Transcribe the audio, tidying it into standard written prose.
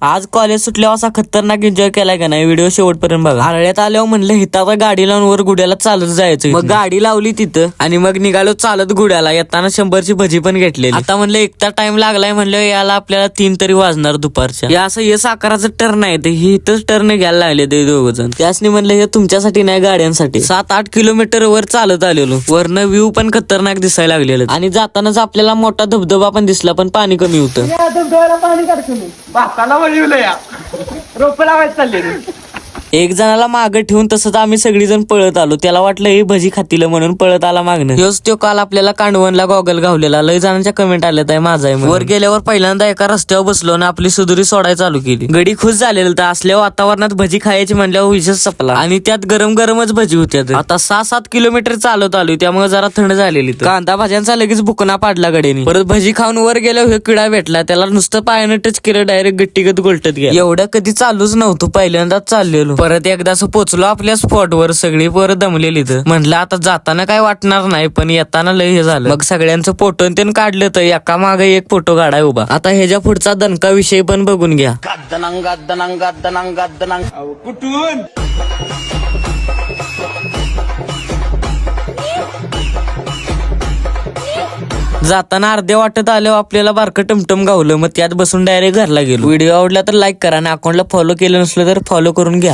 आज कॉलेज सुटल्यावर असा खतरनाक एन्जॉय केलाय का नाही, व्हिडिओ शेवटपर्यंत बघा. आरळ्यात आल्यावर म्हणलं हितावर गाडी लावून वर गुड्याला चालत जायचं. मग गाडी लावली तिथं आणि मग निघालो चालत गुड्याला. येताना 100ची भजी पण घेतलेली. आता म्हणलं एकटा टाइम लागलाय, म्हणलं याला आपल्याला 3 तरी वाजणार दुपारच्या. या असं हे साकाराचं टर्न आहे ते, ही इथंच टर्न घ्यायला लागले ते दोघ जण. त्यासनी म्हणलं हे तुमच्यासाठी नाही गाड्यांसाठी. 7-8 किलोमीटर वर चालत आलेलो. वरनं व्ह्यू पण खतरनाक दिसायला लागलेलं आणि जातानाच आपल्याला मोठा धबधबा पण दिसला, पण पाणी कमी होतं. रोप लावायचं चालले. एक जणाला मागं ठेवून तसंच आम्ही सगळीजण पळत आलो. त्याला वाटलं हे भजी खातील म्हणून पळत आला मागणं. ह्योच तो काल आपल्याला कांडवनला गॉगल घावलेला. लय जणांच्या कमेंट आल्यात आहे माझा आहे. वर गेल्यावर पहिल्यांदा एका रस्त्यावर बसलो आणि आपली सुधुरी सोडायला चालू केली. गडी खुश झालेलं तर असल्या वातावरणात भजी खायची म्हणल्यावर विशेष सपला. आणि त्यात गरम गरमच भजी होत्या. आता 6-7 किलोमीटर चालत आलो, त्यामुळे जरा थंड झालेली. कांदा भाज्यांचा लगेच बुकना पाडला गडीने. परत भजी खाऊन वर गेल्यावर हे किडा भेटला. त्याला नुसतं पायानं टच केलं, डायरेक्ट गट्टीगत गोलटत गेला. एवढं कधी चालूच नव्हतं, पहिल्यांदाच चाललेलो. परत एकदा पोचलो आपल्या स्पॉटवर. सगळी पोरं दमलेली. म्हणलं आता जाताना काय वाटणार नाही, पण येताना लय हे झालं. मग सगळ्यांचं फोटो ते काढलं तर एका मागे एक फोटो काढाय उभा. आता ह्याच्या पुढचा दणका विषय पण बघून घ्या. कुठून जाताना अर्ध्या वाटत आल्यावर आपल्याला बारकं टमटम गावलं. मग त्यात बसून डायरेक्ट घरला गेलो. व्हिडिओ आवडला तर लाईक करा आणि अकाउंटला फॉलो केलं नसलं तर फॉलो करून घ्या.